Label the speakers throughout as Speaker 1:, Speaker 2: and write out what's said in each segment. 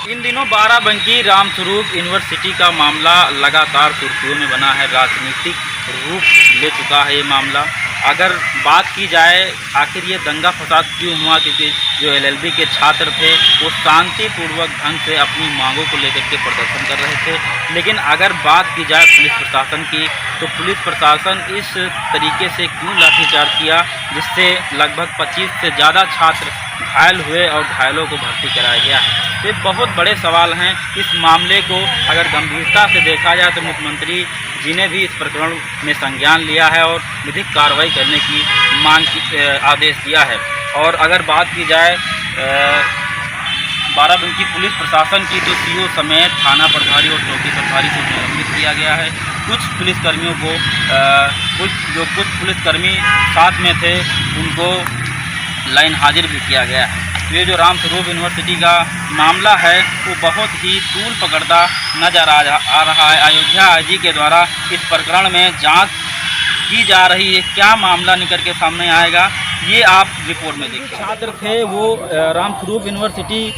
Speaker 1: इन दिनों बाराबंकी रामस्वरूप यूनिवर्सिटी का मामला लगातार सुर्खियों में बना है। राजनीतिक रूप ले चुका है ये मामला। अगर बात की जाए आखिर ये दंगा फसाद क्यों हुआ, क्योंकि जो एलएलबी के छात्र थे वो शांतिपूर्वक ढंग से अपनी मांगों को लेकर के प्रदर्शन कर रहे थे। लेकिन अगर बात की जाए पुलिस प्रशासन की, तो पुलिस प्रशासन इस तरीके से क्यों लाठीचार्ज किया जिससे लगभग 25 से ज़्यादा छात्र घायल हुए और घायलों को भर्ती कराया गया है। ये बहुत बड़े सवाल हैं। इस मामले को अगर गंभीरता से देखा जाए तो मुख्यमंत्री जी ने भी इस प्रकरण में संज्ञान लिया है और विधिक कार्रवाई करने की मांग की आदेश दिया है। और अगर बात की जाए बाराबंकी पुलिस प्रशासन की, तो सीओ समेत थाना प्रभारी और चौकी प्रभारी को निलंबित किया गया है। कुछ पुलिसकर्मियों को कुछ पुलिसकर्मी साथ में थे उनको लाइन हाजिर भी किया गया है। ये जो रामस्वरूप यूनिवर्सिटी का मामला है वो बहुत ही तूल पकड़ता नजर आ रहा है। अयोध्या आईजी के द्वारा इस प्रकरण में जांच की जा रही है। क्या मामला निकल के सामने आएगा ये आप रिपोर्ट में देखिए। छात्र थे वो रामस्वरूप यूनिवर्सिटी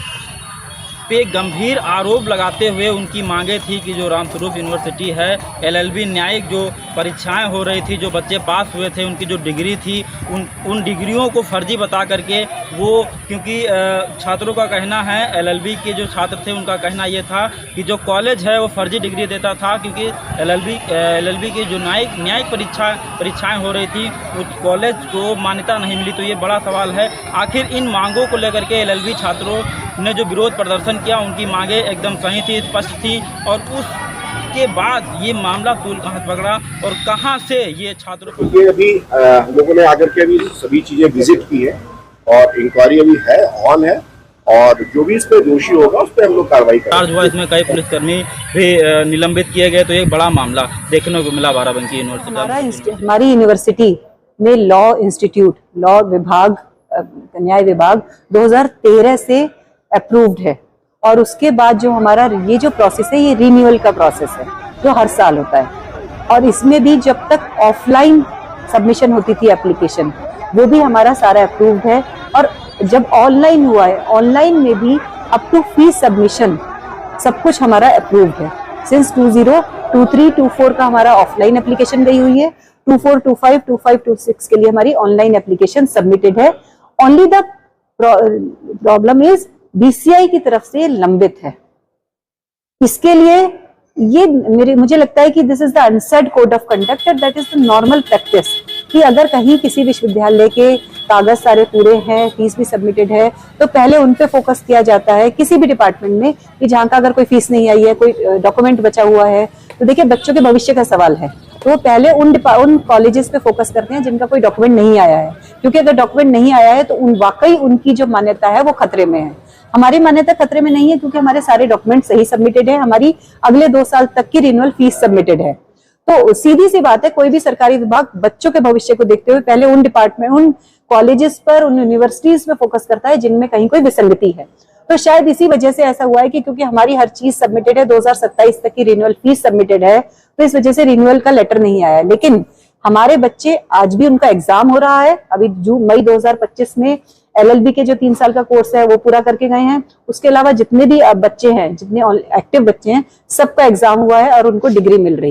Speaker 1: पे गंभीर आरोप लगाते हुए उनकी मांगे थी कि जो रामस्वरूप यूनिवर्सिटी है, एलएलबी न्यायिक जो परीक्षाएं हो रही थी, जो बच्चे पास हुए थे उनकी जो डिग्री थी उन डिग्रियों को फर्जी बता करके वो, क्योंकि छात्रों का कहना है, एलएलबी के जो छात्र थे उनका कहना ये था कि जो कॉलेज है वो फर्जी डिग्री देता था, क्योंकि एलएलबी की जो न्यायिक परीक्षाएँ हो रही थी उस कॉलेज को मान्यता नहीं मिली। तो ये बड़ा सवाल है, आखिर इन मांगों को लेकर के एलएलबी छात्रों ने जो विरोध प्रदर्शन किया उनकी मांगे एकदम सही थी, स्पष्ट थी। और उसके बाद ये मामला तूल कहाँ पकड़ा और कहाँ से ये छात्रों को,
Speaker 2: ये अभी हम लोगों ने आकर के अभी सभी चीजें विजिट की है और इंक्वायरी अभी है, ऑन है, और जो भी इस पे दोषी होगा उस पर हम लोग कार्रवाई करेंगे।
Speaker 1: इसमें कई पुलिसकर्मी भी निलंबित किए गए। तो एक बड़ा मामला देखने को मिला बाराबंकी यूनिवर्सिटी।
Speaker 3: हमारी यूनिवर्सिटी में लॉ इंस्टीट्यूट, लॉ विभाग, न्याय विभाग 2013 से अप्रूव्ड है। और उसके बाद जो हमारा ये जो प्रोसेस है ये रिन्यूअल का प्रोसेस है जो हर साल होता है। और इसमें भी जब तक ऑफलाइन सबमिशन होती थी एप्लीकेशन, वो भी हमारा सारा अप्रूव्ड है। और जब ऑनलाइन हुआ है, ऑनलाइन में भी अप टू फीस सबमिशन सब कुछ हमारा अप्रूव्ड है। सिंस 2023-24 का हमारा ऑफलाइन एप्लीकेशन गई हुई है, 24, 25, 25, 26 के लिए हमारी ऑनलाइन एप्लीकेशन सबमिटेड है। Only the problem is BCI की तरफ से लंबित है। इसके लिए ये मुझे लगता है कि this is the unsaid code of conduct, that is the normal practice, कि अगर कहीं किसी विश्वविद्यालय के कागज सारे पूरे हैं, फीस भी सबमिटेड है, तो पहले उन पे फोकस किया जाता है किसी भी डिपार्टमेंट में कि जहाँ का अगर कोई फीस नहीं आई है, कोई डॉक्यूमेंट बचा हुआ है, तो देखिए बच्चों के भविष्य का सवाल है, तो वो पहले उन कॉलेजेस पे फोकस करते हैं जिनका कोई डॉक्यूमेंट नहीं आया है। क्योंकि अगर डॉक्यूमेंट नहीं आया है तो वाकई उनकी जो मान्यता है वो खतरे में है। हमारी मान्यता खतरे में नहीं है क्योंकि हमारे सारे डॉक्यूमेंट सही सबमिटेड है, हमारी अगले 2 साल तक की रिन्यूअल फीस सबमिटेड है। तो सीधी सी बात है, कोई भी सरकारी विभाग बच्चों के भविष्य को देखते हुए पहले उन डिपार्टमेंट, उन कॉलेजेस पर, उन यूनिवर्सिटीज पे फोकस करता है जिनमें कहीं कोई विसंगति है। तो शायद इसी वजह से ऐसा हुआ है कि क्योंकि हमारी हर चीज सबमिटेड है, 2027 तक की रिन्यूअल फीस सबमिटेड है, तो इस वजह से रिन्यूअल का लेटर नहीं आया। लेकिन हमारे बच्चे, आज भी उनका एग्जाम हो रहा है, अभी मई 2025 में एलएलबी के जो 3 साल का कोर्स है वो पूरा करके गए हैं। उसके अलावा जितने भी बच्चे हैं, जितने एक्टिव बच्चे हैं, सबका एग्जाम हुआ है और उनको डिग्री मिल रही है।